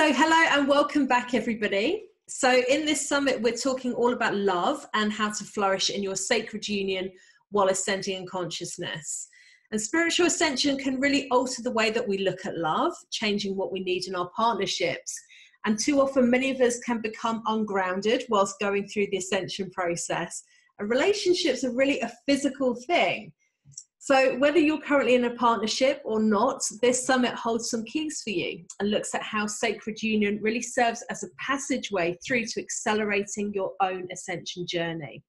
So hello and welcome back, everybody. So in this summit, we're talking all about love and how to flourish in your sacred union while ascending in consciousness. And spiritual ascension can really alter the way that we look at love, changing what we need in our partnerships. And too often, many of us can become ungrounded whilst going through the ascension process. And relationships are really a physical thing. So whether you're currently in a partnership or not, this summit holds some keys for you and looks at how sacred union really serves as a passageway through to accelerating your own ascension journey.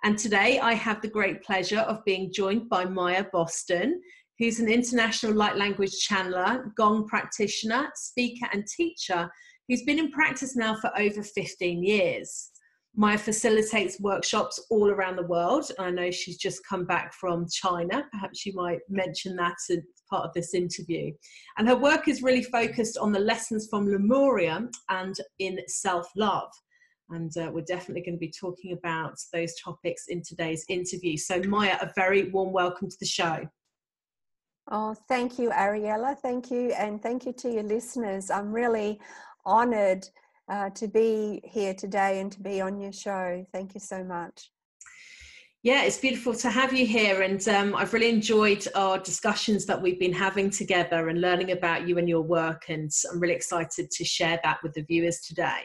And today I have the great pleasure of being joined by Maya Boston, who's an international light language channeler, gong practitioner, speaker and teacher who's been in practice now for over 15 years. Maya facilitates workshops all around the world. I know she's just come back from China. Perhaps you might mention that as part of this interview. And her work is really focused on the lessons from Lemuria and in self-love. And we're definitely going to be talking about those topics in today's interview. So Maya, a very warm welcome to the show. Oh, thank you, Ariella. Thank you. And thank you to your listeners. I'm really honored to be here today and to be on your show. Thank you so much. Yeah, it's beautiful to have you here, and I've really enjoyed our discussions that we've been having together and learning about you and your work, and I'm really excited to share that with the viewers today.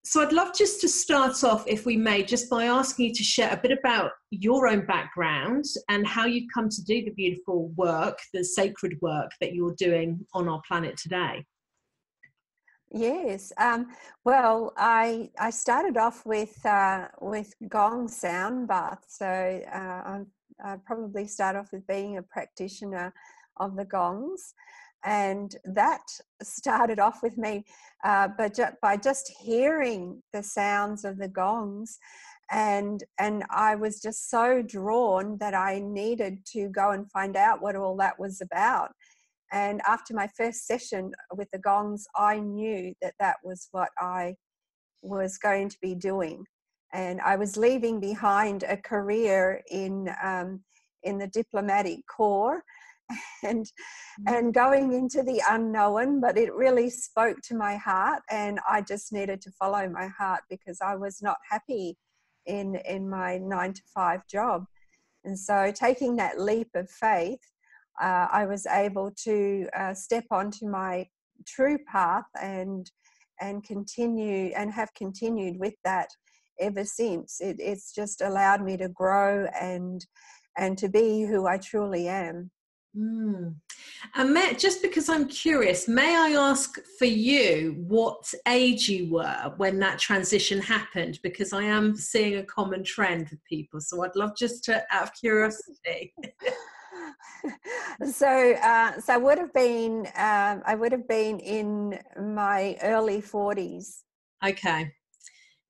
So I'd love just to start off, if we may, just by asking you to share a bit about your own background and how you've come to do the beautiful work, the sacred work that you're doing on our planet today. Yes. Well, I started off with gong sound baths. So I probably start off with being a practitioner of the gongs, and that started off with me, but by just hearing the sounds of the gongs, and I was just so drawn that I needed to go and find out what all that was about. And after my first session with the gongs, I knew that that was what I was going to be doing. And I was leaving behind a career in the diplomatic corps and going into the unknown, but it really spoke to my heart, and I just needed to follow my heart because I was not happy in my 9-to-5 job. And so taking that leap of faith, I was able to step onto my true path and continue, and have continued with that ever since. It's just allowed me to grow and to be who I truly am. And just because I'm curious, may I ask for you what age you were when that transition happened? Because I am seeing a common trend with people, so I'd love just to, out of curiosity. So I would have been in my early 40s. Okay.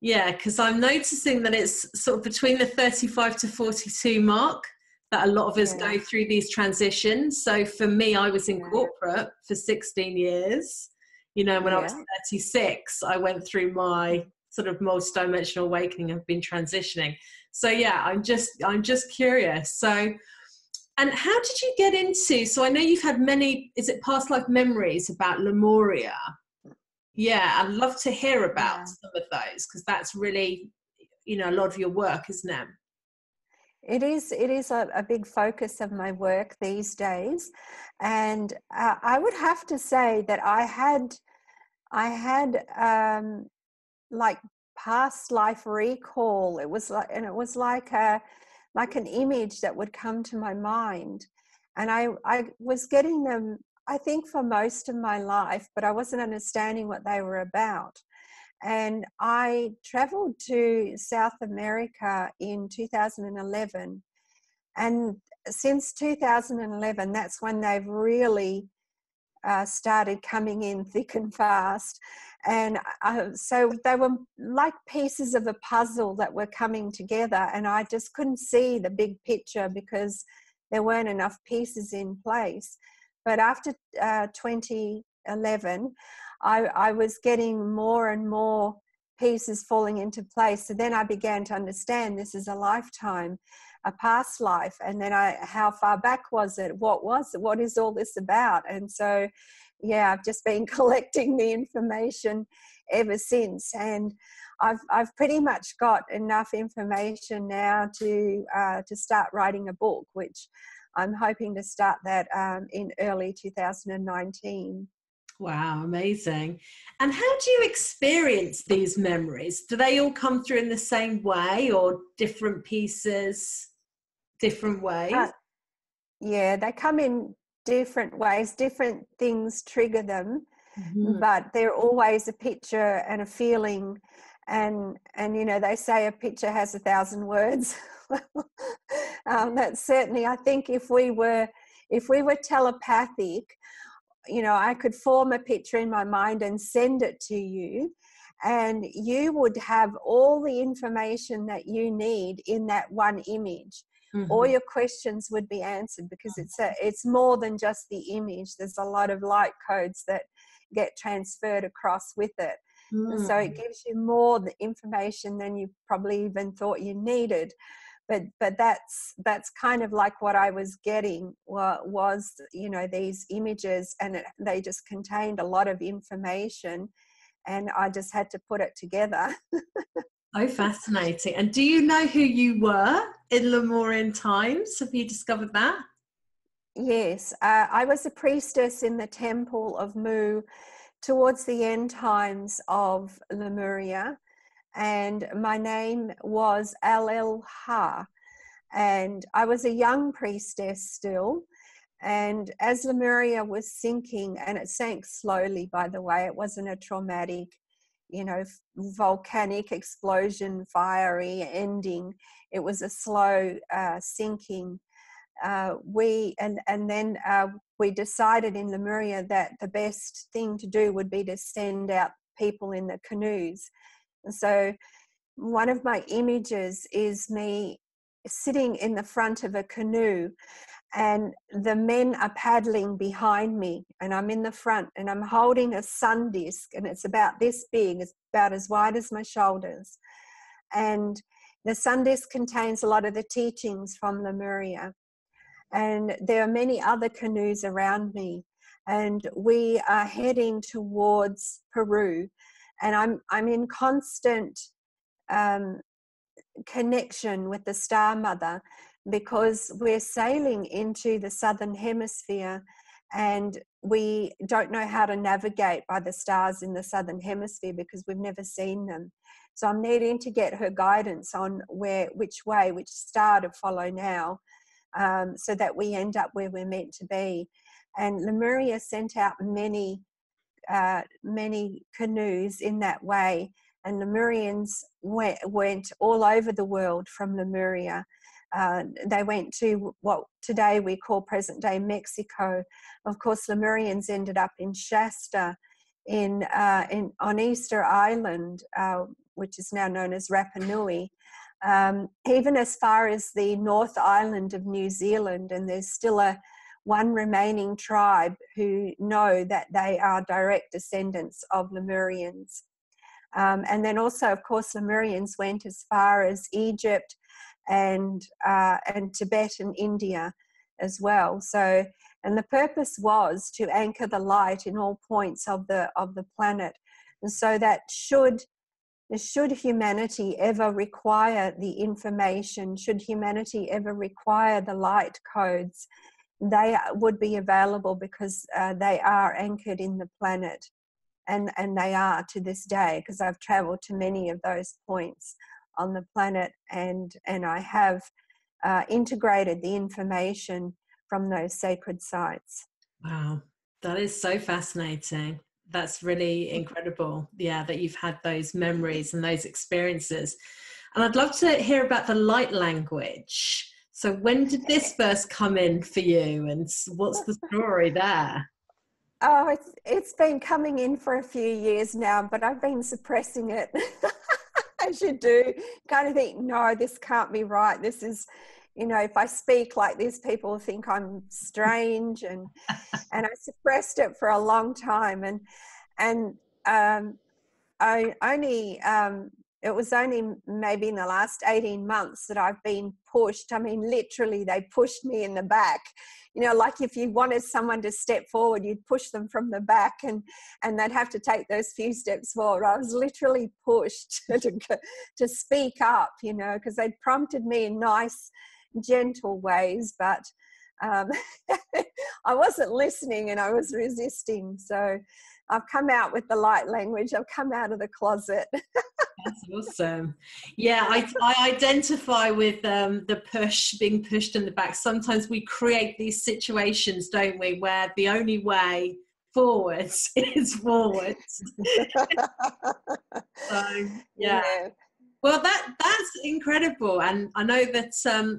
Yeah, because I'm noticing that it's sort of between the 35 to 42 mark that a lot of us go through these transitions. So for me, I was in corporate for 16 years. You know, when I was 36, I went through my sort of multi-dimensional awakening. I've been transitioning. So yeah, I'm just curious. So, and how did you get into, so I know you've had many, is it past life memories about Lemuria? Yeah, I'd love to hear about some of those, because that's really, you know, a lot of your work, isn't it? It is a big focus of my work these days. And I would have to say that I had like past life recall. It was like an image that would come to my mind, and I was getting them, I think, for most of my life, but I wasn't understanding what they were about. And I traveled to South America in 2011, and since 2011, that's when they've really started coming in thick and fast. And so they were like pieces of a puzzle that were coming together, and I just couldn't see the big picture because there weren't enough pieces in place. But after 2011, I was getting more and more pieces falling into place. So then I began to understand this is a lifetime, a past life. And then how far back was it? What is all this about? And so I've just been collecting the information ever since, and I've pretty much got enough information now to start writing a book, which I'm hoping to start that in early 2019. Wow, amazing. And how do you experience these memories? Do they all come through in the same way, or different pieces, different ways? Yeah, they come in different ways. Different things trigger them, Mhm. but they're always a picture and a feeling. And you know, they say a picture has 1,000 words. That's certainly, I think, if we were telepathic, you know, I could form a picture in my mind and send it to you, and you would have all the information that you need in that one image. All Mhm. your questions would be answered, because it's more than just the image. There's a lot of light codes that get transferred across with it. And so it Mm. gives you more the information than you probably even thought you needed. But that's kind of like what I was getting, was, you know, these images, and they just contained a lot of information, and I just had to put it together. Oh, fascinating. And do you know who you were in Lemurian times? Have you discovered that? Yes, I was a priestess in the temple of Mu towards the end times of Lemuria, and my name was Alel-Ha, and I was a young priestess still. And as Lemuria was sinking, and it sank slowly, by the way, it wasn't a traumatic, you know, volcanic explosion, fiery ending. It was a slow sinking. We decided in Lemuria that the best thing to do would be to send out people in the canoes. And so one of my images is me sitting in the front of a canoe, and the men are paddling behind me, and I'm in the front, and I'm holding a sun disk, and it's about this big. It's about as wide as my shoulders, and the sun disk contains a lot of the teachings from Lemuria. And there are many other canoes around me, and we are heading towards Peru, and I'm in constant um, connection with the Star Mother, because we're sailing into the southern hemisphere, and we don't know how to navigate by the stars in the southern hemisphere because we've never seen them. So I'm needing to get her guidance on which star to follow now, so that we end up where we're meant to be. And Lemuria sent out many canoes in that way, and Lemurians went all over the world from Lemuria. They went to what today we call present-day Mexico. Of course, Lemurians ended up in Shasta, on Easter Island, which is now known as Rapa Nui, even as far as the North Island of New Zealand, and there's still one remaining tribe who know that they are direct descendants of Lemurians. And then also, of course, Lemurians went as far as Egypt and Tibet and India as well. So, and the purpose was to anchor the light in all points of the planet, and so that should humanity ever require the information, should humanity ever require the light codes, they would be available, because they are anchored in the planet. And they are to this day, because I've traveled to many of those points on the planet, and I have integrated the information from those sacred sites. Wow, that is so fascinating. That's really incredible. Yeah, that you've had those memories and those experiences. And I'd love to hear about the light language. So when did this first come in for you, and what's the story there? Oh, it's been coming in for a few years now, but I've been suppressing it. As you do, kind of think, no, this can't be right. This is, you know, if I speak like this, people think I'm strange, and I suppressed it for a long time, and I only it was only maybe in the last 18 months that I've been pushed. I mean, literally, they pushed me in the back. You know, like if you wanted someone to step forward, you'd push them from the back, and they'd have to take those few steps forward. I was literally pushed to speak up, you know, because they'd prompted me in nice, gentle ways, but I wasn't listening and I was resisting. So I've come out with the light language. I've come out of the closet. That's awesome. Yeah, I identify with the being pushed in the back. Sometimes we create these situations, don't we, where the only way forwards is forwards. So yeah. Well, that's incredible, and I know that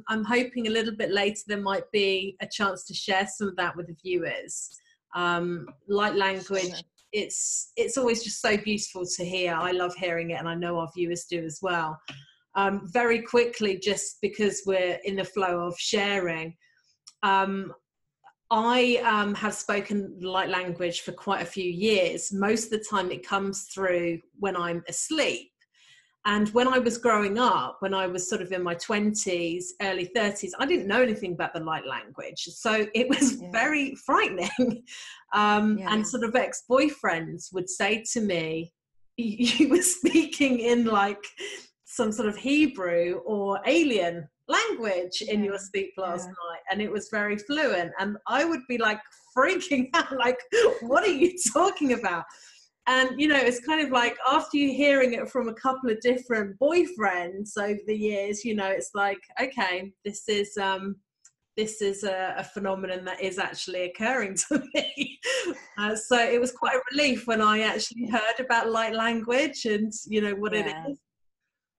I'm hoping a little bit later there might be a chance to share some of that with the viewers. Light language, it's always just so beautiful to hear. I love hearing it, and I know our viewers do as well. Very quickly, just because we're in the flow of sharing, I have spoken light language for quite a few years. Most of the time it comes through when I'm asleep. And when I was growing up, when I was sort of in my 20s, early 30s, I didn't know anything about the light language. So it was very frightening. And sort of ex-boyfriends would say to me, you were speaking in like some sort of Hebrew or alien language in your sleep last night. And it was very fluent. And I would be like freaking out, like, what are you talking about? And, you know, it's kind of like after you hearing it from a couple of different boyfriends over the years, you know, it's like, okay, this is a phenomenon that is actually occurring to me. So it was quite a relief when I actually heard about light language and, you know, what it is.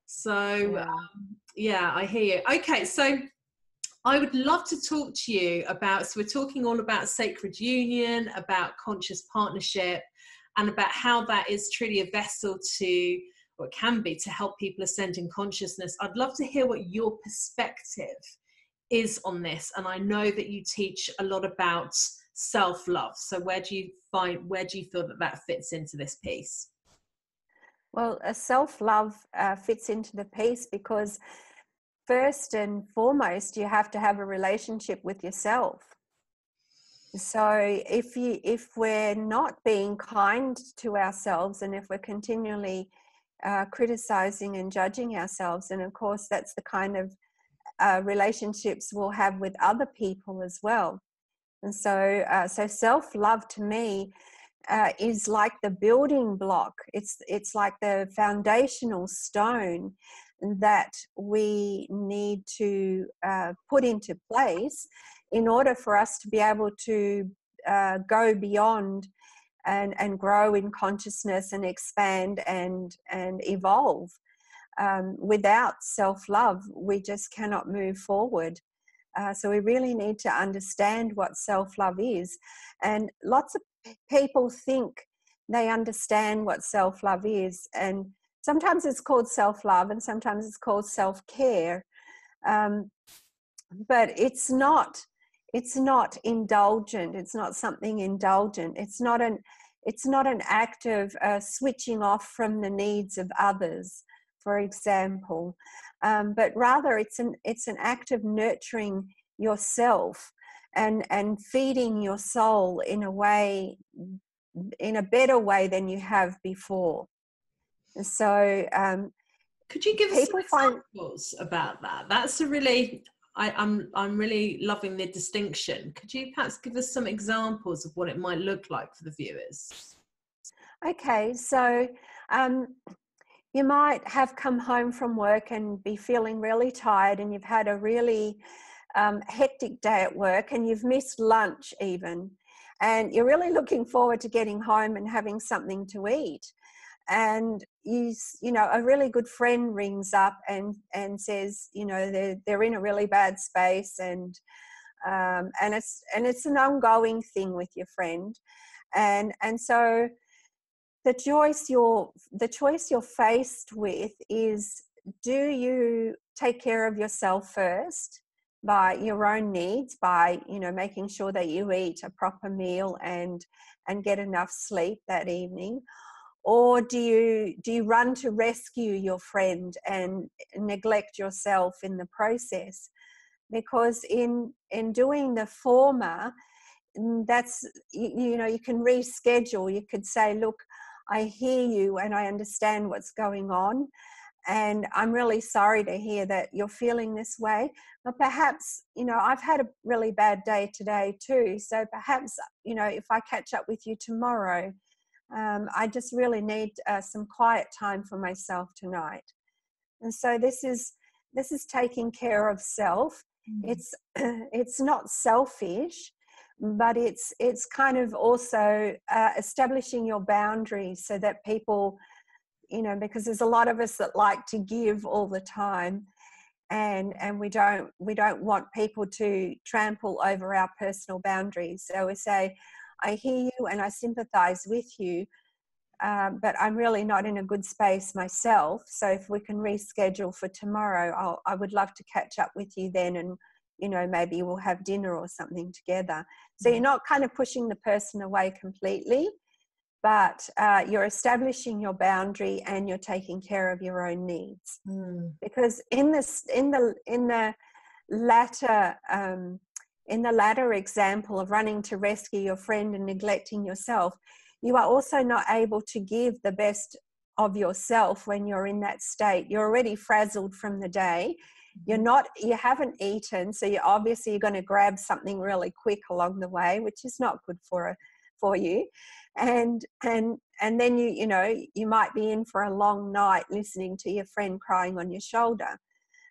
So, yeah, I hear you. Okay, so I would love to talk to you about, so we're talking all about sacred union, about conscious partnership, and about how that is truly a vessel to, or it can be, to help people ascend in consciousness. I'd love to hear what your perspective is on this. And I know that you teach a lot about self-love. So where do you feel that fits into this piece? Well, self-love fits into the piece because first and foremost, you have to have a relationship with yourself. So if we're not being kind to ourselves, and if we're continually criticizing and judging ourselves, and of course that's the kind of relationships we'll have with other people as well. And so self-love to me is like the building block. It's like the foundational stone that we need to put into place in order for us to be able to go beyond and grow in consciousness and expand and evolve. Without self-love, we just cannot move forward. So we really need to understand what self-love is. And lots of people think they understand what self-love is. And sometimes it's called self-love and sometimes it's called self-care. But it's not indulgent. It's not something indulgent. It's not an act of switching off from the needs of others, for example, but rather it's an act of nurturing yourself and feeding your soul in a better way than you have before. So could you give us some examples about that? That's a really, I'm really loving the distinction. Could you perhaps give us some examples of what it might look like for the viewers? Okay, so you might have come home from work and be feeling really tired, and you've had a really hectic day at work, and you've missed lunch even, and you're really looking forward to getting home and having something to eat. And you know, a really good friend rings up and says, you know, they're in a really bad space, and it's an ongoing thing with your friend, and so the choice you're faced with is, do you take care of yourself first by your own needs, by, you know, making sure that you eat a proper meal and get enough sleep that evening? Or do you run to rescue your friend and neglect yourself in the process? Because in doing the former, that's, you know, you can reschedule. You could say, look, I hear you and I understand what's going on, and I'm really sorry to hear that you're feeling this way, but perhaps, you know, I've had a really bad day today too, so perhaps, you know, if I catch up with you tomorrow, I just really need some quiet time for myself tonight. And so this is taking care of self. It's it's not selfish, but it's kind of also establishing your boundaries so that people, you know, because there's a lot of us that like to give all the time, and we don't want people to trample over our personal boundaries. So we say, I hear you and I sympathize with you, but I'm really not in a good space myself. So if we can reschedule for tomorrow, I would love to catch up with you then, and, you know, maybe we'll have dinner or something together. So you're not kind of pushing the person away completely, but you're establishing your boundary and you're taking care of your own needs. Because in the latter example of running to rescue your friend and neglecting yourself, you are also not able to give the best of yourself when you're in that state. You're already frazzled from the day. You haven't eaten, so you're going to grab something really quick along the way, which is not good for you. And then you might be in for a long night listening to your friend crying on your shoulder.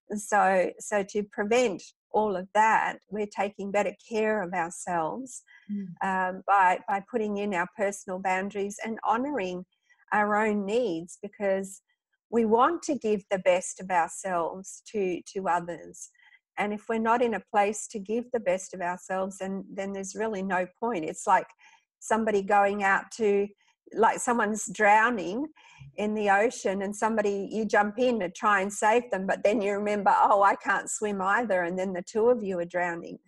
And so to prevent all of that, we're taking better care of ourselves by putting in our personal boundaries and honoring our own needs, because we want to give the best of ourselves to others. And if we're not in a place to give the best of ourselves, then there's really no point. It's like somebody going out to, like someone's drowning in the ocean, and you jump in to try and save them, but then you remember, oh, I can't swim either, and then the two of you are drowning.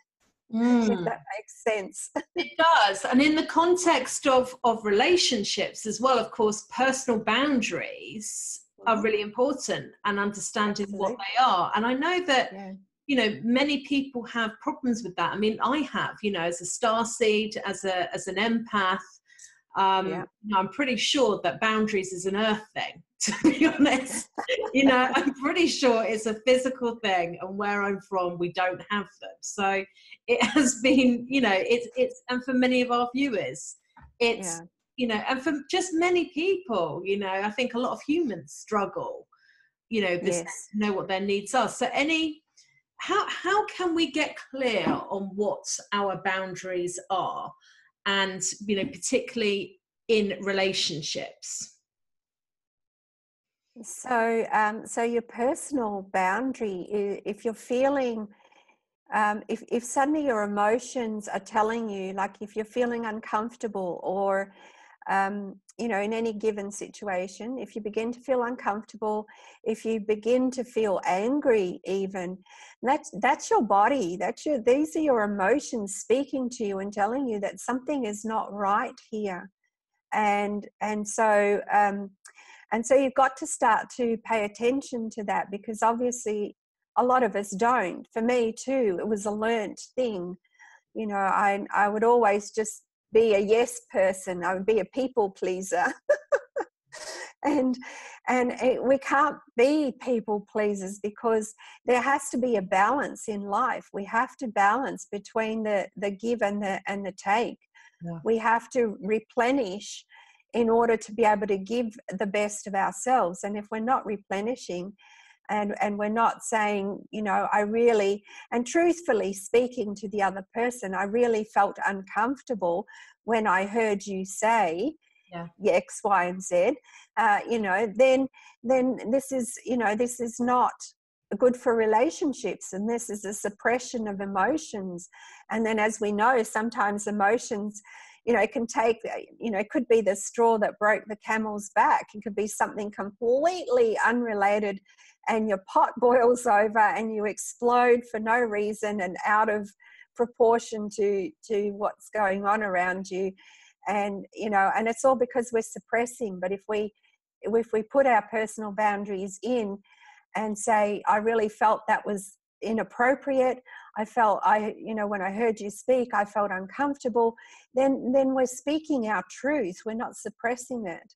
If that makes sense. It does. And in the context of relationships as well, of course, personal boundaries are really important, and understanding what they are. And I know that you know, many people have problems with that. I mean, I have, you know, as a starseed, as an empath, I'm pretty sure that boundaries is an earth thing, to be honest. You know, I'm pretty sure it's a physical thing, and where I'm from, we don't have them. So it has been, you know, it's and for many of our viewers, it's, you know, and for just many people, you know, I think a lot of humans struggle, you know, to know what their needs are. So how can we get clear on what our boundaries are, and, you know, particularly in relationships? So your personal boundary, if you're feeling, if suddenly your emotions are telling you, like if you're feeling uncomfortable, or you know, in any given situation, if you begin to feel uncomfortable, if you begin to feel angry, even, that's your body. These are your emotions speaking to you and telling you that something is not right here. And so you've got to start to pay attention to that, because obviously a lot of us don't. For me too, it was a learnt thing. You know, I would always just be a yes person. I would be a people pleaser. and we can't be people pleasers, because there has to be a balance in life. We have to balance between the give and the take. We have to replenish in order to be able to give the best of ourselves. And if we're not replenishing, and we're not saying, you know, I really, and truthfully speaking to the other person, I really felt uncomfortable when I heard you say X, Y, and Z, you know, then this is, you know, this is not good for relationships, and this is a suppression of emotions. And then, as we know, sometimes emotions, you know, it can take, you know, it could be the straw that broke the camel's back. It could be something completely unrelated, and your pot boils over and you explode for no reason and out of proportion to what's going on around you. And you know, and it's all because we're suppressing. But if we put our personal boundaries in and say, I really felt that was inappropriate, I felt, you know, when I heard you speak, I felt uncomfortable, then we're speaking our truth. We're not suppressing it.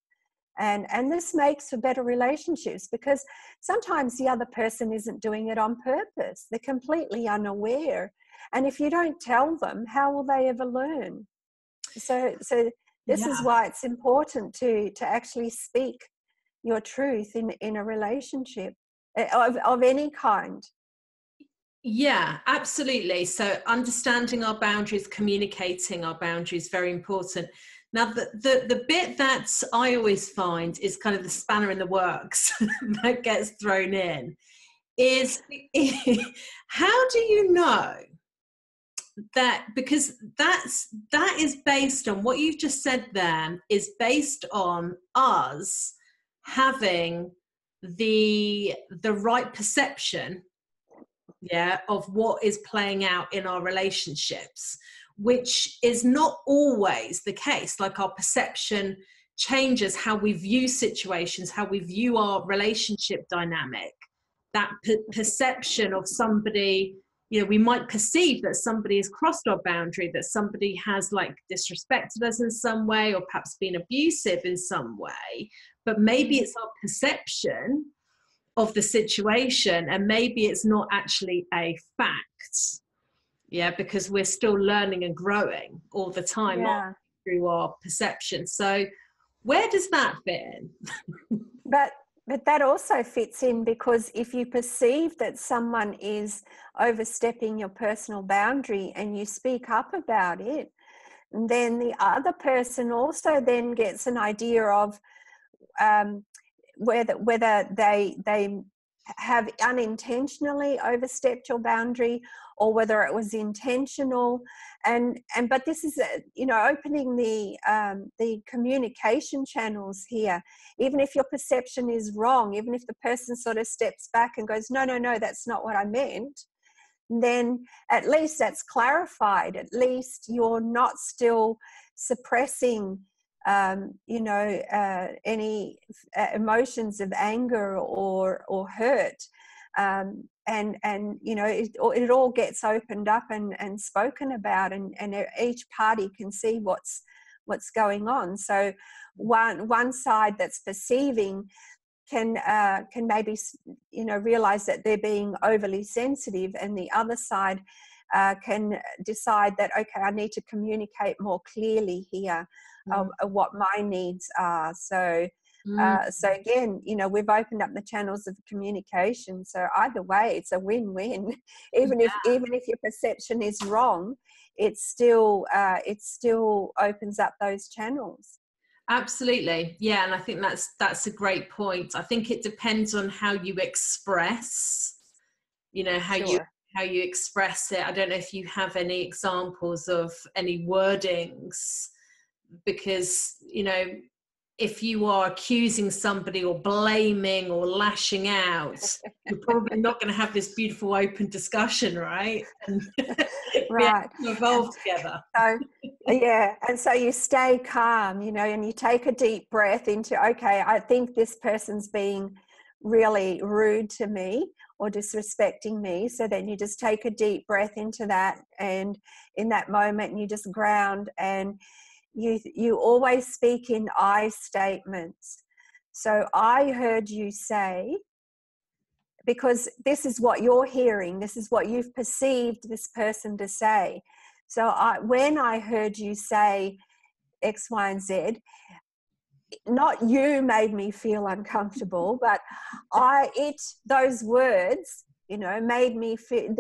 And this makes for better relationships, because sometimes the other person isn't doing it on purpose. They're completely unaware. And if you don't tell them, how will they ever learn? So this is why it's important to actually speak your truth in a relationship of any kind. Yeah, absolutely. So understanding our boundaries, communicating our boundaries, very important. Now, the bit that I always find is kind of the spanner in the works that gets thrown in is how do you know that, because that is based on what you've just said there, is based on us having the right perception of what is playing out in our relationships, which is not always the case. Like, our perception changes how we view situations, how we view our relationship dynamic. That perception of somebody, you know, we might perceive that somebody has crossed our boundary, that somebody has like disrespected us in some way, or perhaps been abusive in some way, but maybe it's our perception of the situation, and maybe it's not actually a fact, because we're still learning and growing all the time through our perception. So where does that fit in? But that also fits in, because if you perceive that someone is overstepping your personal boundary and you speak up about it, then the other person also then gets an idea of whether they have unintentionally overstepped your boundary, or whether it was intentional. But this is opening the communication channels here. Even if your perception is wrong, even if the person sort of steps back and goes, no, that's not what I meant, then at least that's clarified. At least you're not still suppressing any emotions of anger or hurt, and it all gets opened up and spoken about, and each party can see what's going on. So one side that's perceiving can maybe realize that they're being overly sensitive, and the other side can decide that, okay, I need to communicate more clearly here of what my needs are. So again, we've opened up the channels of communication. So either way, it's a win-win. Even if your perception is wrong, it still opens up those channels. Absolutely. Yeah. And I think that's a great point. I think it depends on how you express, how you express it. I don't know if you have any examples of any wordings, because, if you are accusing somebody or blaming or lashing out, you're probably not going to have this beautiful open discussion, right? And right. Evolve together. So, and so you stay calm, and you take a deep breath into, okay, I think this person's being really rude to me or disrespecting me. So then you just take a deep breath into that, and in that moment you just ground, and you always speak in I statements. So I heard you say, because this is what you're hearing, this is what you've perceived this person to say. So when I heard you say X, Y, and Z, not you made me feel uncomfortable, but those words, made me feel,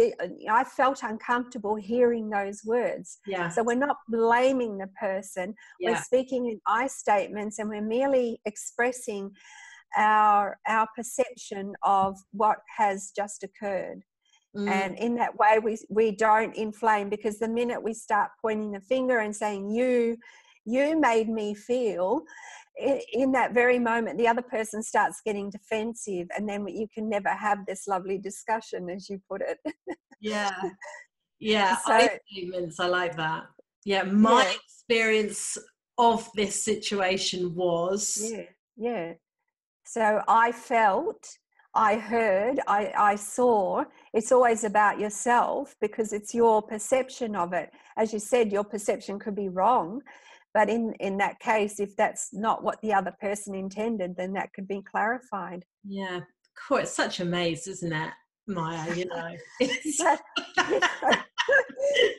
I felt uncomfortable hearing those words. Yeah. So we're not blaming the person. Yeah. We're speaking in I statements, and we're merely expressing our perception of what has just occurred. And in that way, we don't inflame, because the minute we start pointing the finger and saying, you made me feel, in that very moment, the other person starts getting defensive, and then you can never have this lovely discussion, as you put it. Yeah. So, I statements, I like that. Yeah. My experience of this situation was. Yeah. So I felt, I heard, I saw. It's always about yourself because it's your perception of it. As you said, your perception could be wrong. But in that case, if that's not what the other person intended, then that could be clarified. Yeah. Cool. It's such a maze, isn't it, Maya? It's But,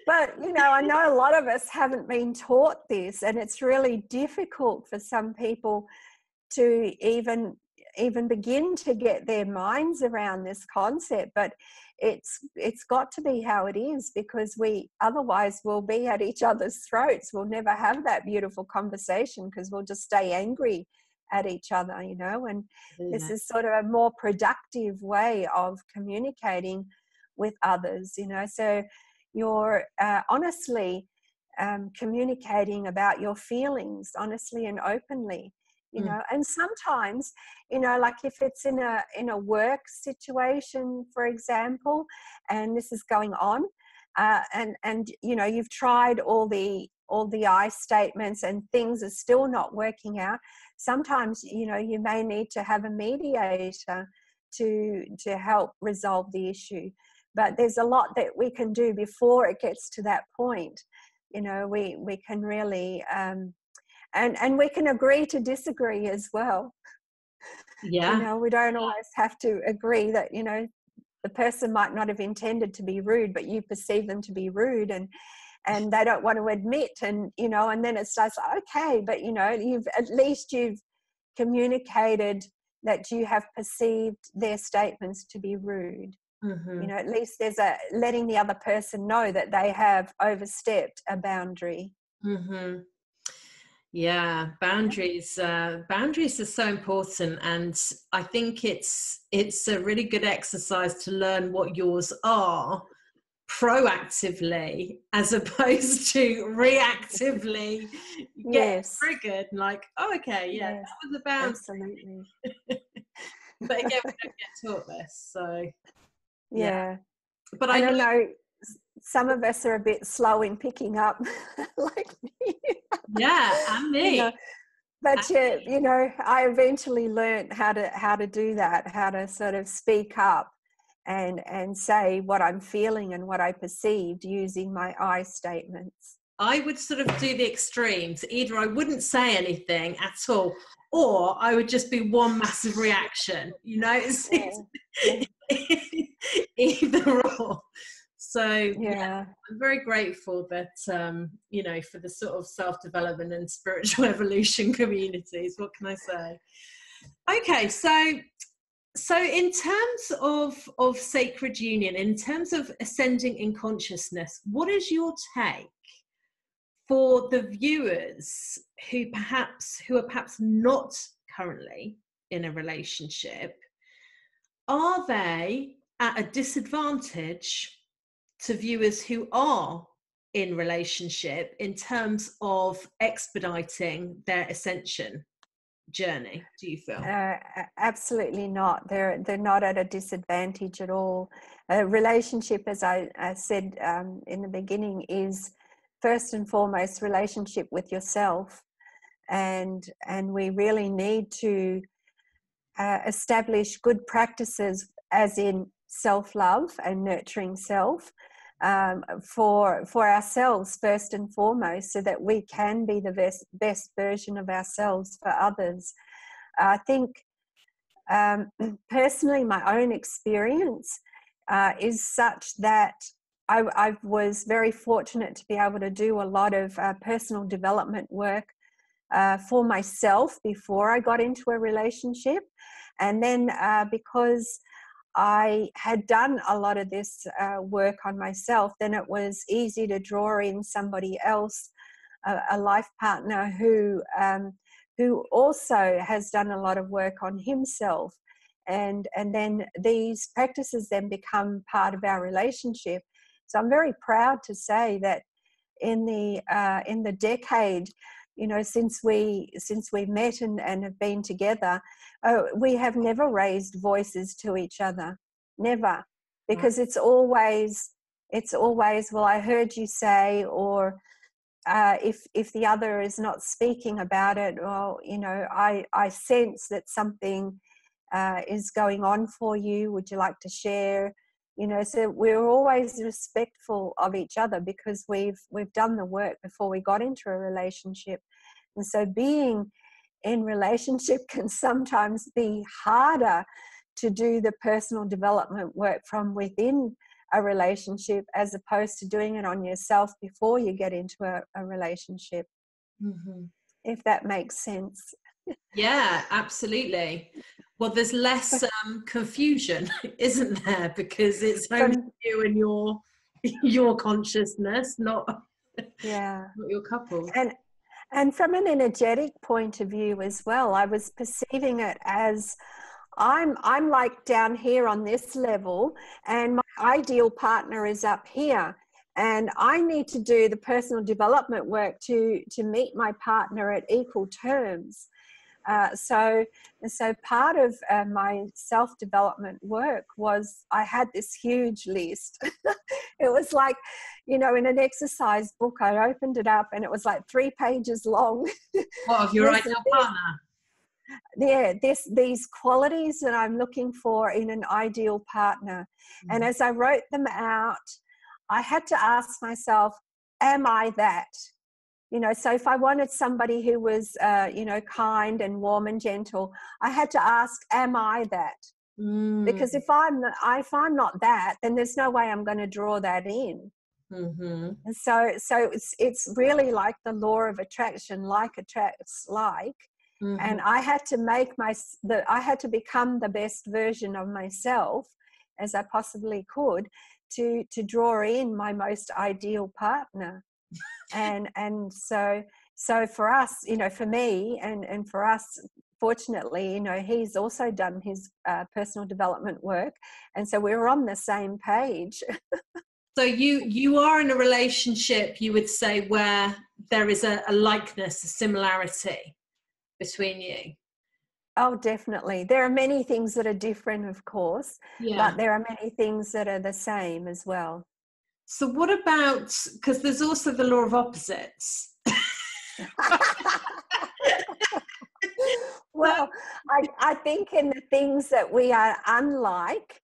but, I know a lot of us haven't been taught this, and it's really difficult for some people to even begin to get their minds around this concept. But it's got to be how it is, because otherwise we'll be at each other's throats. We'll never have that beautiful conversation because we'll just stay angry at each other, and this is sort of a more productive way of communicating with others, so you're honestly communicating about your feelings honestly and openly, and sometimes, like if it's in a work situation, for example, and this is going on, and you've tried all the I statements and things are still not working out. Sometimes, you may need to have a mediator to help resolve the issue. But there's a lot that we can do before it gets to that point. We can really, and we can agree to disagree as well. Yeah. We don't always have to agree that, the person might not have intended to be rude, but you perceive them to be rude, and they don't want to admit, and and then it starts, okay, but you've communicated that you have perceived their statements to be rude. Mm-hmm. At least there's letting the other person know that they have overstepped a boundary. Mm-hmm. Yeah, boundaries are so important, and I think it's a really good exercise to learn what yours are proactively as opposed to reactively. Get triggered like, oh, okay, yeah, yes, that was a boundary. Absolutely. But again, we don't get taught this, so yeah. But I don't know, some of us are a bit slow in picking up, like me. Yeah, and me. But I eventually learned how to do that, how to sort of speak up and say what I'm feeling and what I perceived using my I statements. I would sort of do the extremes. Either I wouldn't say anything at all, or I would just be one massive reaction. It's either or. So I'm very grateful that for the sort of self-development and spiritual evolution communities. What can I say? Okay, so in terms of sacred union, in terms of ascending in consciousness, what is your take for the viewers who are perhaps not currently in a relationship? Are they at a disadvantage to viewers who are in relationship in terms of expediting their ascension journey, do you feel? Absolutely not. They're not at a disadvantage at all. A relationship, as I said in the beginning, is first and foremost relationship with yourself, and we really need to establish good practices, as in self-love and nurturing self, for ourselves first and foremost, so that we can be the best version of ourselves for others. I think personally, my own experience is such that I was very fortunate to be able to do a lot of personal development work for myself before I got into a relationship. And then because I had done a lot of this work on myself, then it was easy to draw in somebody else, a life partner who also has done a lot of work on himself. And then these practices then become part of our relationship. So I'm very proud to say that in the decade, since we met and have been together, we have never raised voices to each other, never, because it's always, well, I heard you say, or if the other is not speaking about it, well, I sense that something is going on for you. Would you like to share? So we're always respectful of each other because we've done the work before we got into a relationship. And so being in relationship can sometimes be harder to do the personal development work from within a relationship as opposed to doing it on yourself before you get into a relationship. Mm-hmm. If that makes sense. Yeah, absolutely. Well, there's less confusion, isn't there? Because it's only you and your consciousness, not your couple. And from an energetic point of view as well, I was perceiving it as I'm like down here on this level, and my ideal partner is up here, and I need to do the personal development work to meet my partner at equal terms. So part of my self-development work was I had this huge list. It was like, in an exercise book, I opened it up and it was like 3 pages long. What, of your ideal partner? Yeah, these qualities that I'm looking for in an ideal partner. Mm-hmm. And as I wrote them out, I had to ask myself, am I that? So if I wanted somebody who was, kind and warm and gentle, I had to ask, am I that? Because if I'm not that, then there's no way I'm going to draw that in. Mm-hmm. And so it's really like the law of attraction, like attracts like. Mm-hmm. And I had to I had to become the best version of myself as I possibly could to draw in my most ideal partner. And so for us, for me and for us, fortunately, he's also done his personal development work, and so we're on the same page. So you are in a relationship, you would say, where there is a likeness, a similarity between you? Oh, definitely. There are many things that are different, of course, but there are many things that are the same as well. So what about, because there's also the law of opposites. Well, I think in the things that we are unlike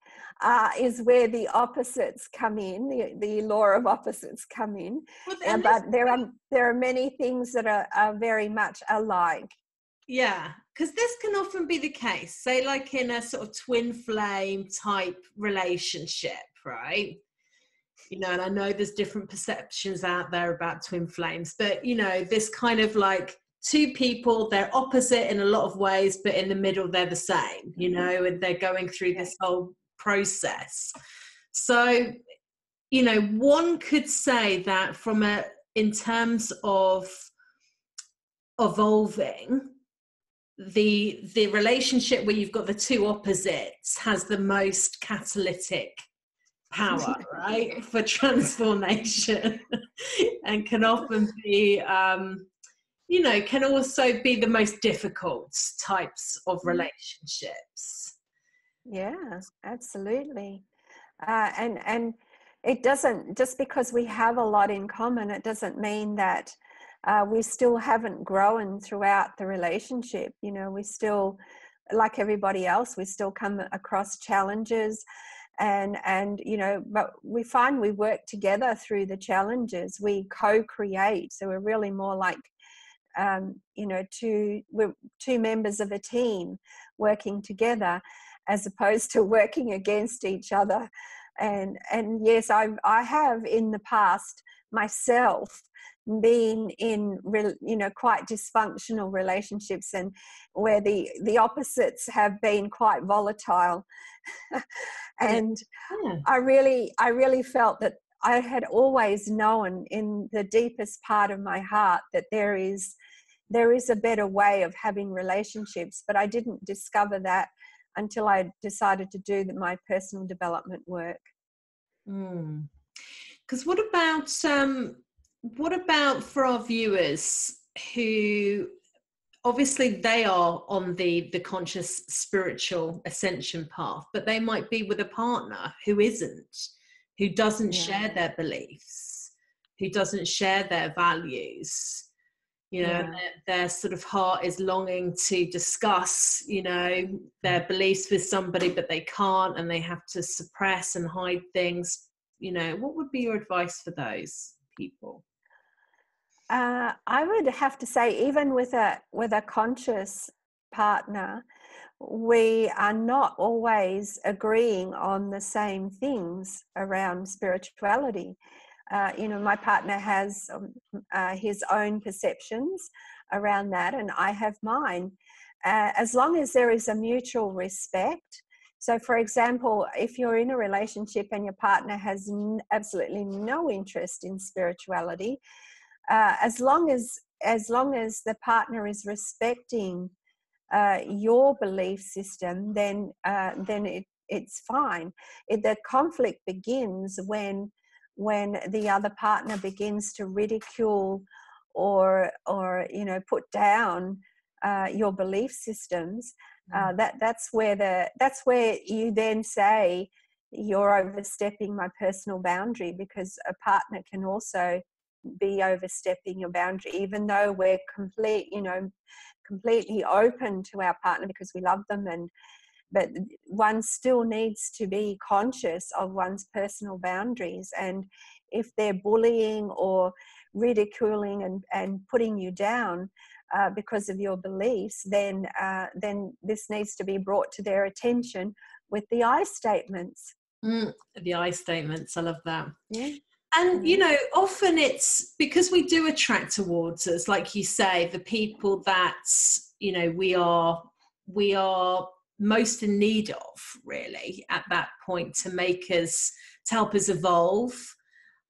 is where the opposites come in, the law of opposites come in. Well, but there are many things that are very much alike. Yeah, because this can often be the case, say like in a sort of twin flame type relationship, right? And I know there's different perceptions out there about twin flames, but this kind of like two people, they're opposite in a lot of ways, but in the middle they're the same, and they're going through this whole process. So, one could say that in terms of evolving, the relationship where you've got the two opposites has the most catalytic power, right, for transformation, and can often be can also be the most difficult types of relationships. Yeah, absolutely. And it doesn't, just because we have a lot in common, it doesn't mean that we still haven't grown throughout the relationship. We still, like everybody else, we still come across challenges, and but we find we work together through the challenges. We co-create, so we're really more like we're two members of a team working together, as opposed to working against each other. And yes, I have in the past myself been in quite dysfunctional relationships, and where the opposites have been quite volatile. And I really felt that I had always known in the deepest part of my heart that there is a better way of having relationships, but I didn't discover that until I decided to do my personal development work. Because what about for our viewers who obviously they are on the conscious spiritual ascension path, but they might be with a partner who doesn't share their beliefs? who doesn't share their values, you know, Yeah. their sort of heart is longing to discuss, you know, their beliefs with somebody, but they can't, and they have to suppress and hide things. You know, what would be your advice for those people? I would have to say, even with a conscious partner, we are not always agreeing on the same things around spirituality. You know, my partner has his own perceptions around that, and I have mine. As long as there is a mutual respect. So, for example, if you're in a relationship and your partner has absolutely no interest in spirituality, as long as the partner is respecting your belief system, then it's fine. The conflict begins when the other partner begins to ridicule or you know, put down your belief systems. That's where you then say, you're overstepping my personal boundary, because a partner can also be overstepping your boundary, even though we're completely open to our partner because we love them, but one still needs to be conscious of one's personal boundaries. And if they're bullying or ridiculing and putting you down because of your beliefs, then this needs to be brought to their attention with the I statements. The I statements, I love that. Yeah. And, you know, often it's because we do attract towards us, like you say, the people that, you know, we are most in need of, really, at that point, to help us evolve,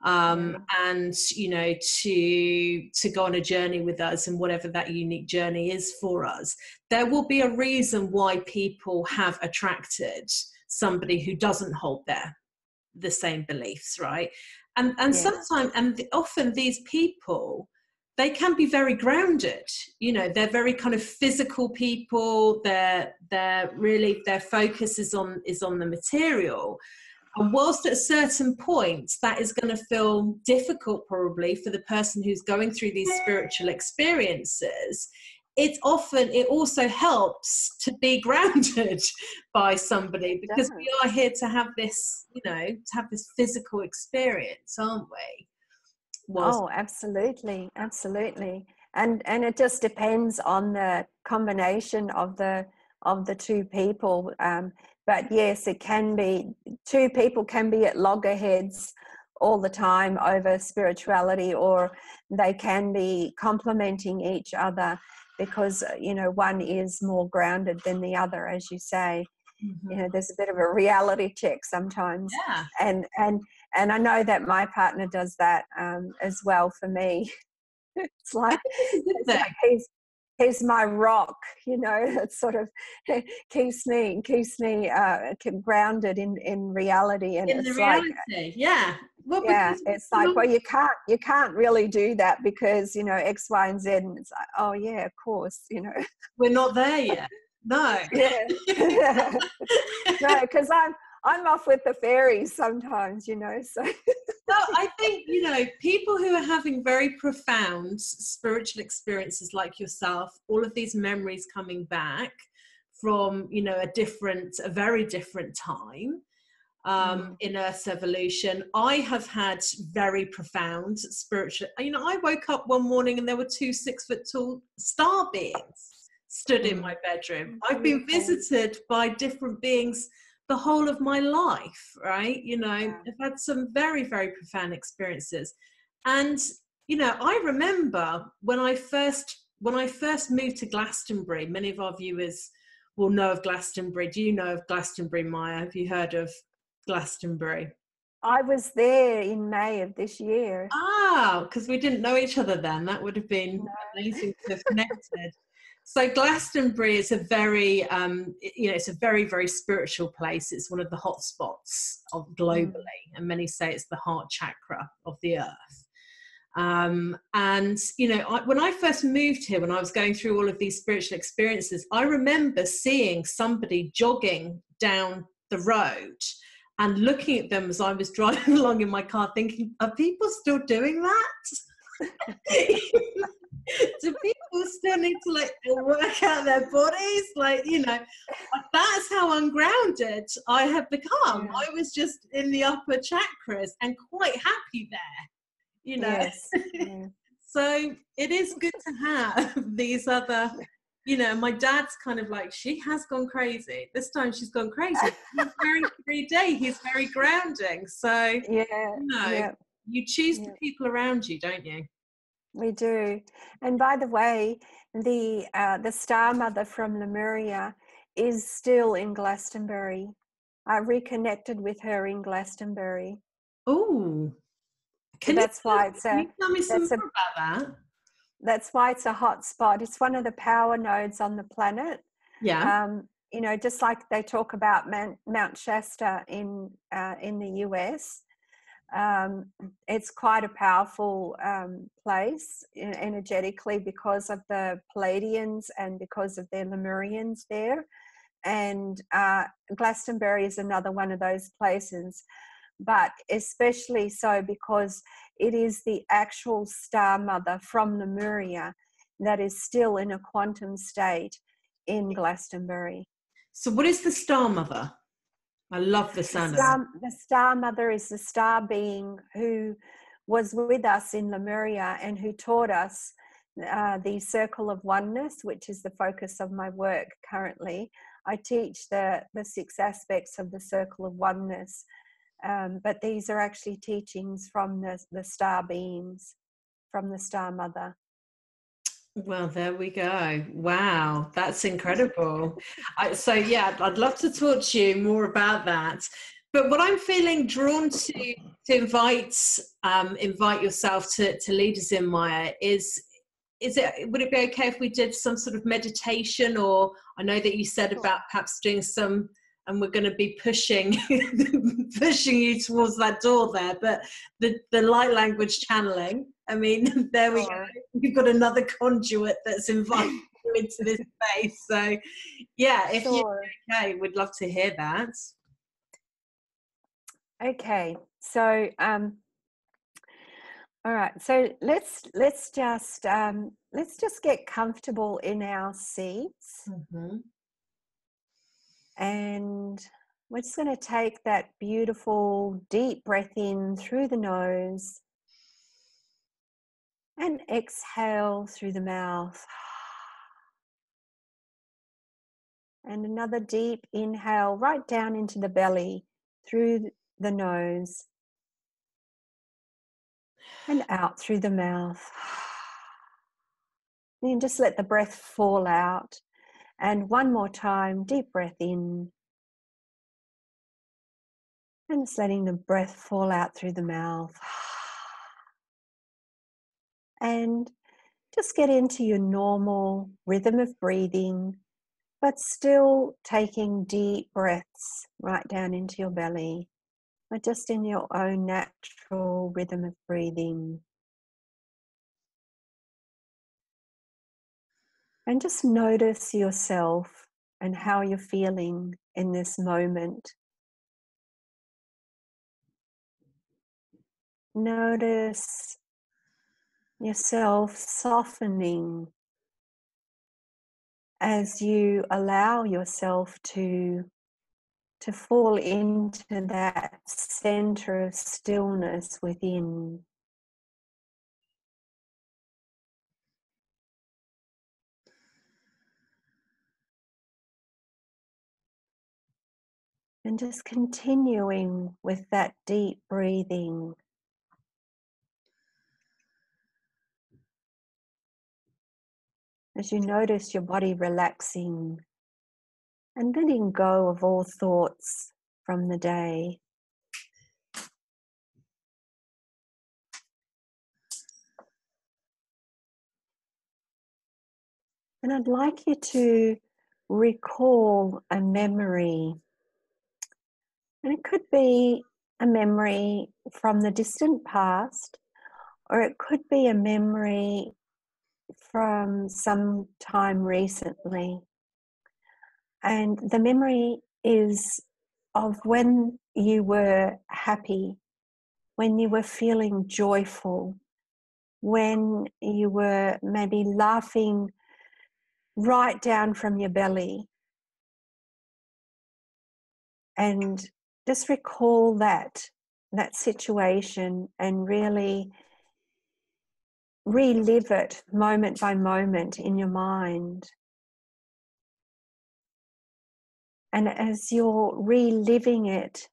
and, you know, to go on a journey with us, and whatever that unique journey is for us. There will be a reason why people have attracted somebody who doesn't hold the same beliefs, right? And sometimes, and often, these people, they can be very grounded. You know, they're very kind of physical people. They're really, their focus is on the material. And whilst at certain points that is going to feel difficult probably for the person who's going through these spiritual experiences, it also helps to be grounded by somebody, because we are here to have this, you know, to have this physical experience, aren't we? Oh, absolutely. And it just depends on the combination of the two people. But yes, it can be, two people can be at loggerheads all the time over spirituality, or they can be complementing each other, because you know, one is more grounded than the other, as you say. You know, there's a bit of a reality check sometimes. And I know that my partner does that as well for me. It's like he's my rock, you know. It sort of keeps me grounded in reality. And it's reality, well, yeah, it's like, well, you can't really do that because, you know, X, Y, and Z. And it's like, oh yeah, of course, you know, we're not there yet. No. Yeah. No, because I'm off with the fairies sometimes, you know. So no, I think, you know, people who are having very profound spiritual experiences like yourself, all of these memories coming back from, you know, a very different time in Earth's evolution. I have had very profound spiritual, you know, I woke up one morning and there were 2 6-foot-tall star beings stood in my bedroom. I've been visited by different beings the whole of my life, right? You know, I've had some very, very profound experiences. And, you know, I remember when I first moved to Glastonbury, many of our viewers will know of Glastonbury. Do you know of Glastonbury, Maya? Have you heard of Glastonbury? I was there in May of this year. Because we didn't know each other then. That would have been amazing to have connected. So Glastonbury is a very, you know, it's a very, very spiritual place. It's one of the hot spots of globally, and many say it's the heart chakra of the earth. And, you know, when I first moved here, when I was going through all of these spiritual experiences, I remember seeing somebody jogging down the road, and looking at them as I was driving along in my car thinking, are people still doing that? Do people still need to like work out their bodies? Like, you know, that's how ungrounded I have become. Yeah. I was just in the upper chakras and quite happy there, you know. Yes. Yeah. So it is good to have these other, you know, my dad's kind of like, she has gone crazy. This time she's gone crazy. He's very 3D, he's very grounding. So, Yeah. you know, Yeah. you choose the Yeah. people around you, don't you? We do. And by the way, the Star Mother from Lemuria is still in Glastonbury. I reconnected with her in Glastonbury. Oh, So that's why it's can a you tell me some that's a more about that? that's why it's a hot spot. It's one of the power nodes on the planet. Yeah. You know, just like they talk about Mount Shasta in the US. It's quite a powerful place energetically because of the Palladians and because of their Lemurians there. And Glastonbury is another one of those places, but especially so because it is the actual Star Mother from Lemuria that is still in a quantum state in Glastonbury. So what is the Star Mother? I love the sound of that. The Star Mother is the star being who was with us in Lemuria and who taught us the circle of oneness, which is the focus of my work currently. I teach the 6 aspects of the circle of oneness, but these are actually teachings from the star beings, from the Star Mother. Well, there we go. Wow, that's incredible. So yeah, I'd love to talk to you more about that. But what I'm feeling drawn to invite yourself to lead us in, Maya, would it be okay if we did some sort of meditation? Or I know that you said about perhaps doing some, and we're going to be pushing you towards that door there, but the light language channeling, I mean, there we go. We've got another conduit that's invited you into this space. So yeah, if you're okay, we'd love to hear that. Okay, so all right, so let's just get comfortable in our seats. Mm-hmm. And we're just going to take that beautiful deep breath in through the nose and exhale through the mouth. And another deep inhale right down into the belly through the nose and out through the mouth. And just let the breath fall out. And one more time, deep breath in. And just letting the breath fall out through the mouth. And just get into your normal rhythm of breathing, but still taking deep breaths right down into your belly, but just in your own natural rhythm of breathing. And just notice yourself and how you're feeling in this moment. Notice yourself softening as you allow yourself to fall into that center of stillness within. And just continuing with that deep breathing. As you notice your body relaxing and letting go of all thoughts from the day. And I'd like you to recall a memory. And it could be a memory from the distant past, or it could be a memory from some time recently. And the memory is of when you were happy, when you were feeling joyful, when you were maybe laughing right down from your belly. And just recall that situation and really relive it moment by moment in your mind. And as you're reliving it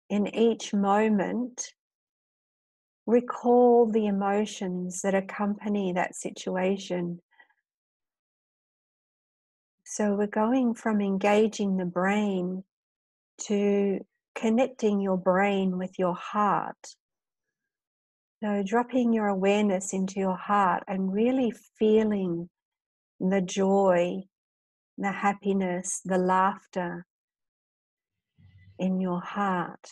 in each moment, recall the emotions that accompany that situation. So we're going from engaging the brain to connecting your brain with your heart. So dropping your awareness into your heart and really feeling the joy, the happiness, the laughter in your heart.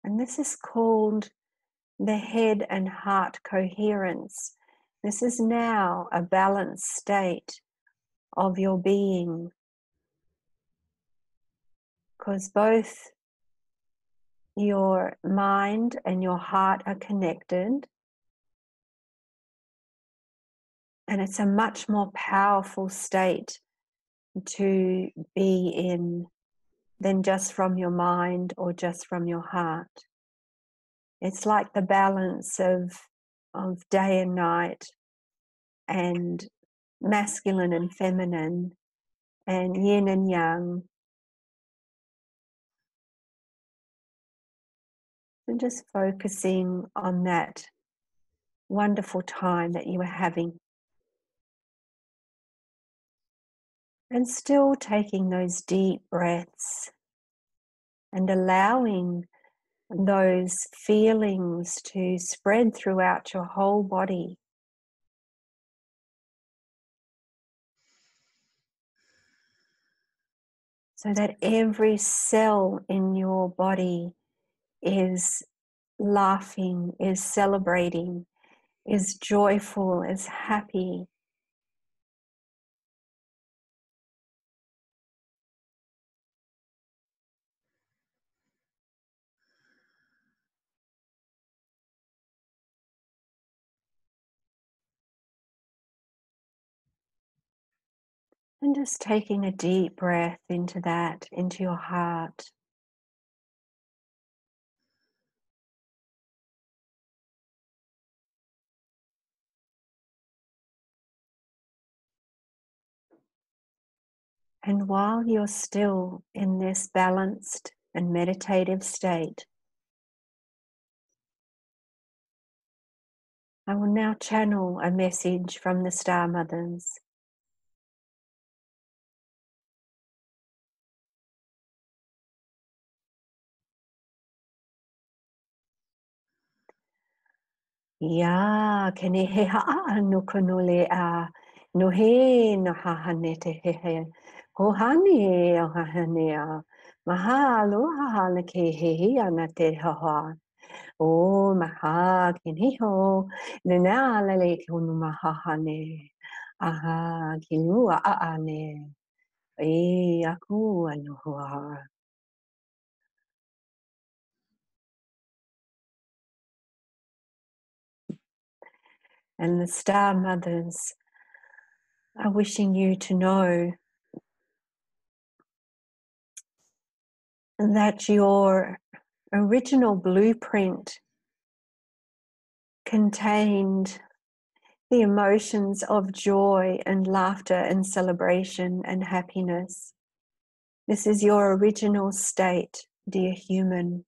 And this is called the head and heart coherence. This is now a balanced state of your being, because both your mind and your heart are connected, and it's a much more powerful state to be in than just from your mind or just from your heart. It's like the balance of day and night, and masculine and feminine, and yin and yang. And just focusing on that wonderful time that you were having. And still taking those deep breaths and allowing those feelings to spread throughout your whole body. So that every cell in your body is laughing, is celebrating, is joyful, is happy. And just taking a deep breath into that, into your heart. And while you're still in this balanced and meditative state, I will now channel a message from the Star Mothers. Ya kene he ha'a no konole a no he no hahane te he hohane o hahane a mahalo hahana ke he ana te haha o maha kene ho nena lele kunu mahahane aha kilua a ne e aku anu hoa. And the Star Mothers are wishing you to know that your original blueprint contained the emotions of joy and laughter and celebration and happiness. This is your original state, dear human.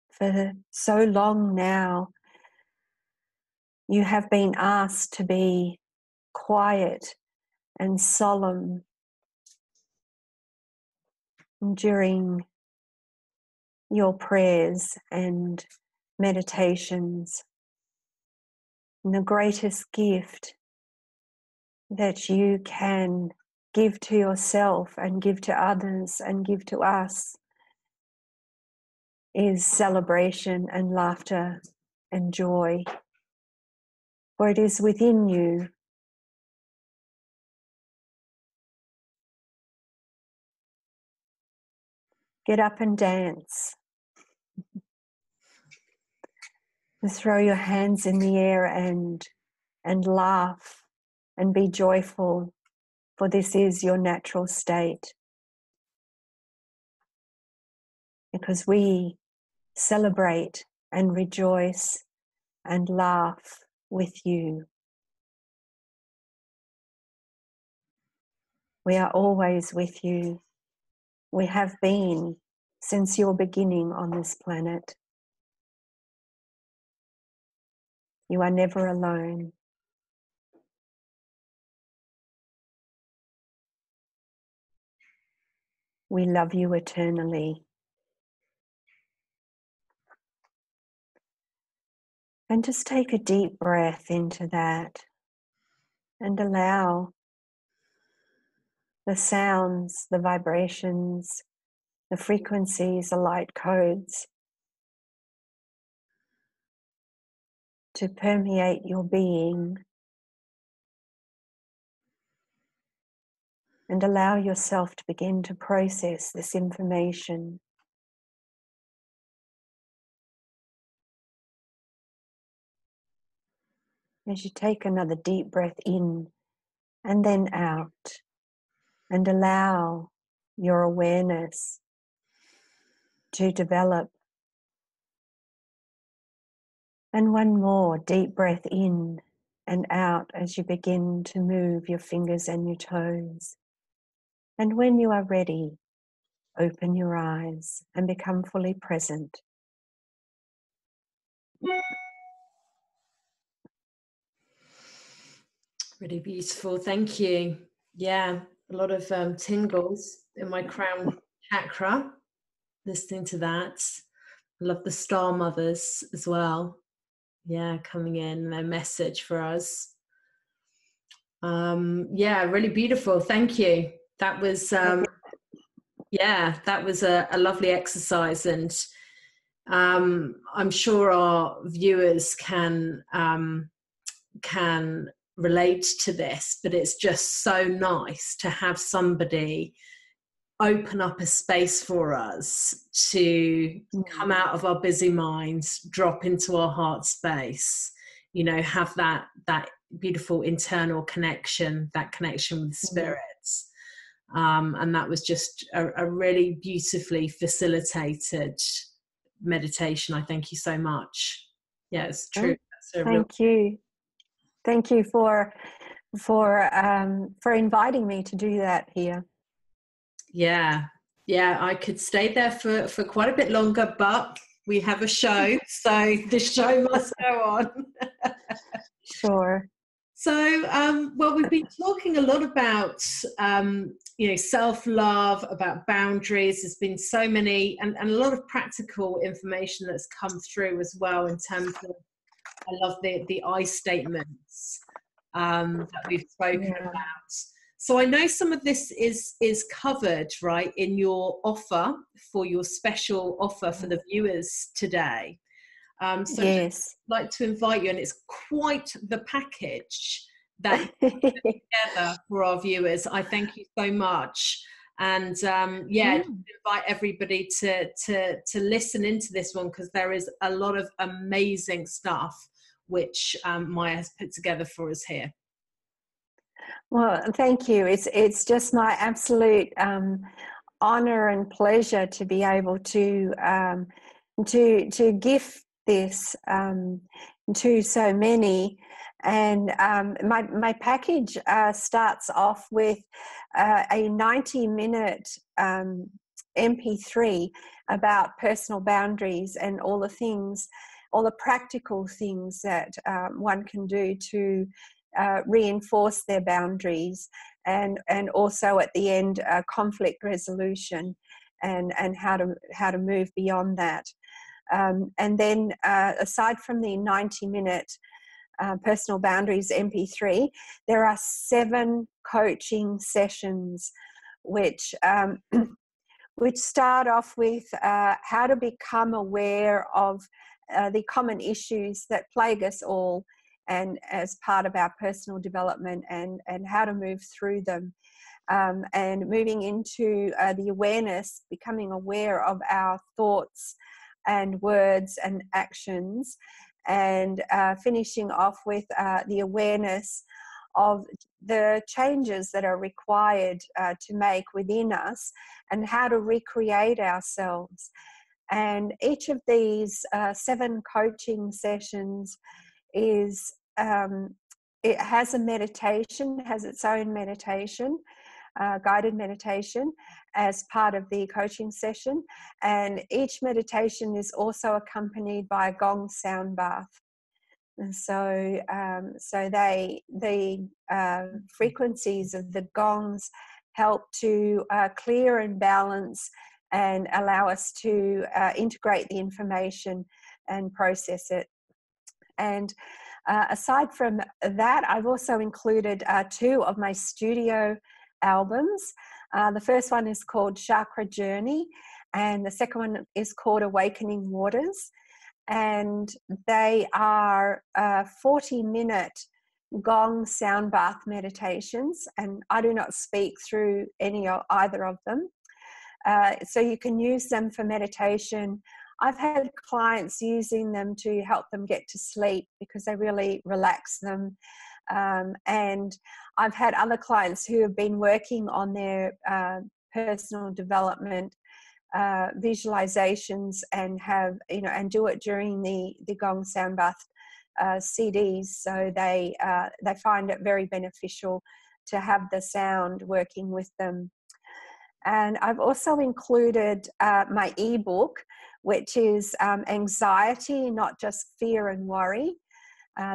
For so long now, you have been asked to be quiet and solemn during your prayers and meditations. And the greatest gift that you can give to yourself and give to others and give to us is celebration and laughter and joy, for it is within you. Get up and dance. Throw your hands in the air and laugh and be joyful, for this is your natural state. Because we celebrate and rejoice and laugh with you. We are always with you. We have been since your beginning on this planet. You are never alone. We love you eternally. And just take a deep breath into that and allow the sounds, the vibrations, the frequencies, the light codes to permeate your being, and allow yourself to begin to process this information. As you take another deep breath in and then out, and allow your awareness to develop. And one more deep breath in and out as you begin to move your fingers and your toes. And when you are ready, open your eyes and become fully present. Really beautiful. Thank you. Yeah, a lot of tingles in my crown chakra listening to that. I love the star mothers as well. Yeah, coming in, their message for us. Yeah, really beautiful. Thank you. That was yeah, that was a lovely exercise, and I'm sure our viewers can relate to this, but it's just so nice to have somebody open up a space for us to come out of our busy minds, drop into our heart space, you know, have that beautiful internal connection, that connection with spirits. And that was just a really beautifully facilitated meditation. I thank you so much. Yeah, it's true. Thank you. Thank you for inviting me to do that here. Yeah, I could stay there for quite a bit longer, but we have a show, so the show must go on. Sure. So, well, we've been talking a lot about, you know, self-love, about boundaries. There's been so many, and a lot of practical information that's come through as well in terms of, I love the I statements that we've spoken about. So I know some of this is covered, right, in your offer, for your special offer for the viewers today. So yes. I'd like to invite you, and it's quite the package that you put together for our viewers. I thank you so much. And invite everybody to listen into this one, because there is a lot of amazing stuff which Maya has put together for us here. Well, thank you. It's just my absolute honor and pleasure to be able to gift this to so many. And my package starts off with a 90-minute MP3 about personal boundaries and all the practical things that one can do to reinforce their boundaries, and also at the end conflict resolution and how to move beyond that. And then aside from the 90-minute personal boundaries MP3, there are 7 coaching sessions which which start off with how to become aware of the common issues that plague us all, and as part of our personal development, and how to move through them. And moving into the awareness, becoming aware of our thoughts and words and actions, and finishing off with the awareness of the changes that are required to make within us, and how to recreate ourselves. And each of these 7 coaching sessions is, it has a meditation, has its own meditation, guided meditation as part of the coaching session. And each meditation is also accompanied by a gong sound bath. And so, the frequencies of the gongs help to clear and balance and allow us to integrate the information and process it. And aside from that, I've also included 2 of my studio albums. The first one is called Chakra Journey, and the second one is called Awakening Waters. And they are 40-minute gong sound bath meditations, and I do not speak through either of them. So you can use them for meditation. I've had clients using them to help them get to sleep because they really relax them. And I've had other clients who have been working on their personal development visualizations, and have, and do it during the gong sound bath CDs. So they find it very beneficial to have the sound working with them. And I've also included my ebook, which is Anxiety, Not Just Fear and Worry.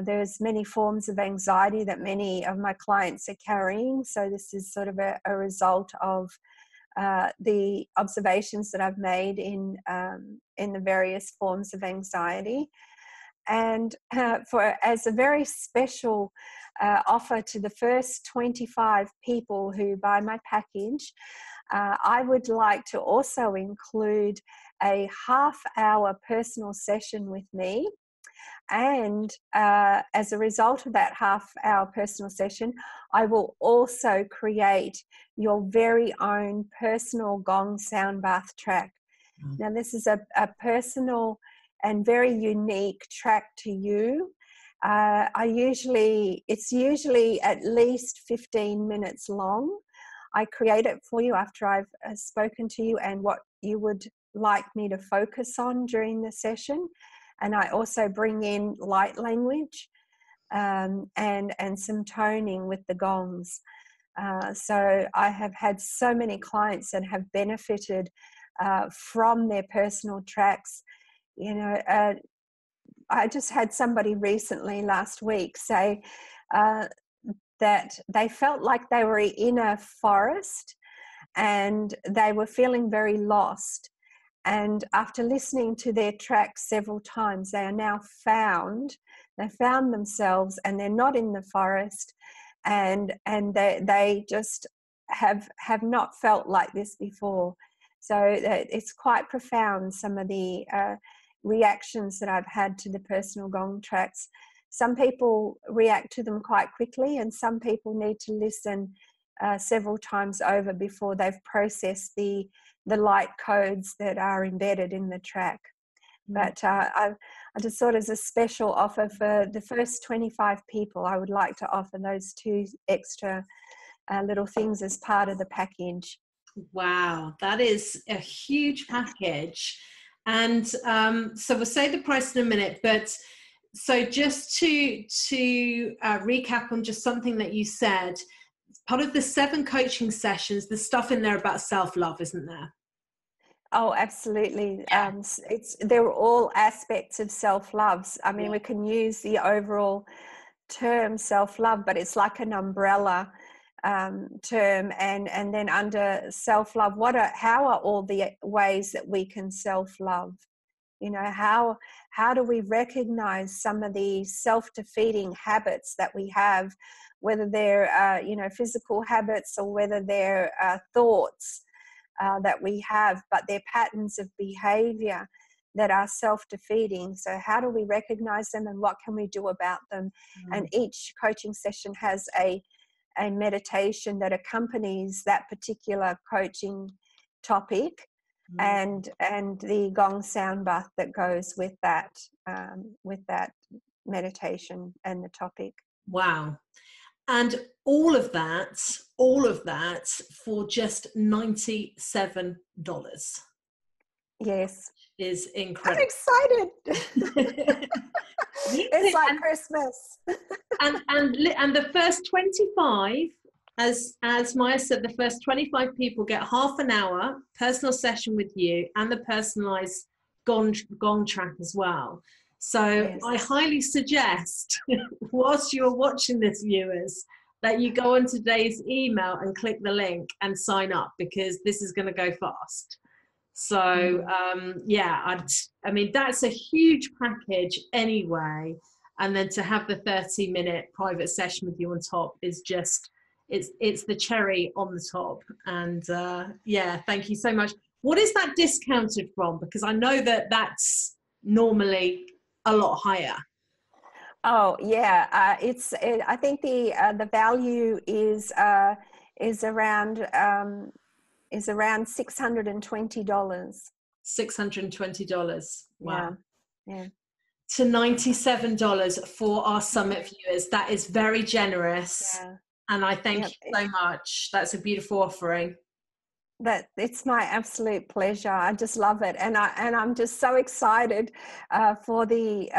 There's many forms of anxiety that many of my clients are carrying. So this is sort of a result of the observations that I've made in the various forms of anxiety. And as a very special offer to the first 25 people who buy my package, I would like to also include a half-hour personal session with me. And as a result of that half-hour personal session, I will also create your very own personal gong sound bath track. Now, this is a personal and very unique track to you. It's usually at least 15 minutes long. I create it for you after I've spoken to you and what you would like me to focus on during the session. And I also bring in light language and some toning with the gongs. So I have had so many clients that have benefited from their personal tracks. I just had somebody recently last week say that they felt like they were in a forest and they were feeling very lost. And after listening to their tracks several times, they found themselves, and they're not in the forest, and they just have not felt like this before. So it's quite profound, some of the reactions that I've had to the personal gong tracks. Some people react to them quite quickly, and some people need to listen several times over before they've processed the light codes that are embedded in the track. But I just thought, as a special offer for the first 25 people, I would like to offer those 2 extra little things as part of the package. Wow, that is a huge package. And so we'll say the price in a minute, but so just to recap on just something that you said, part of the 7 coaching sessions, there's stuff in there about self-love, isn't there? Oh, absolutely. Yeah. They're all aspects of self-love. I mean, we can use the overall term self-love, but it's like an umbrella term. And then under self-love, how are all the ways that we can self-love? How do we recognize some of the self-defeating habits that we have, whether they're physical habits or whether they're thoughts, that we have, but they're patterns of behavior that are self-defeating. So how do we recognize them, and what can we do about them? And each coaching session has a meditation that accompanies that particular coaching topic, and the gong sound bath that goes with that meditation and the topic. Wow. And all of that for just $97. Yes. Is incredible. I'm excited. It's like Christmas. and the first 25, as Maya said, the first 25 people get half an hour personal session with you and the personalized gong track as well. So yes. I highly suggest, whilst you're watching this, viewers, that you go on today's email and click the link and sign up, because this is going to go fast. So yeah, I mean, that's a huge package anyway. And then to have the 30-minute private session with you on top is just, it's the cherry on the top. And yeah, thank you so much. What is that discounted from? Because I know that that's normally a lot higher. Oh yeah, I think the value is around $620. $620. Wow. Yeah. To $97 for our summit viewers. That is very generous. Yeah. And I thank you so much. That's a beautiful offering. That it's my absolute pleasure. I just love it, and I'm just so excited for the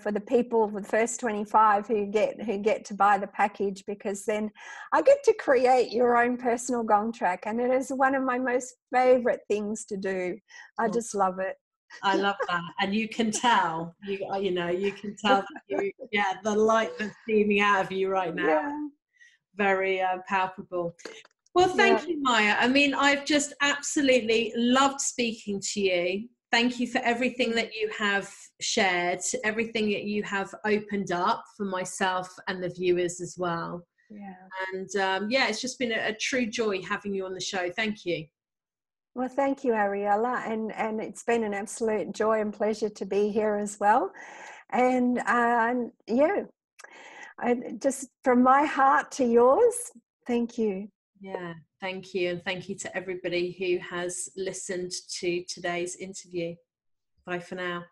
for the people, the first 25 who get to buy the package, because then I get to create your own personal gong track, and it is one of my most favorite things to do. I just love it. I love that, and you can tell you can tell that the light that's beaming out of you right now. Yeah. Very palpable. Well, thank you, Maya. I mean, I've just absolutely loved speaking to you. Thank you for everything that you have shared, everything that you have opened up for myself and the viewers as well. Yeah. And yeah, it's just been a true joy having you on the show. Thank you. Well, thank you, Ariella. And it's been an absolute joy and pleasure to be here as well. And yeah, just from my heart to yours, thank you. Yeah, thank you. And thank you to everybody who has listened to today's interview. Bye for now.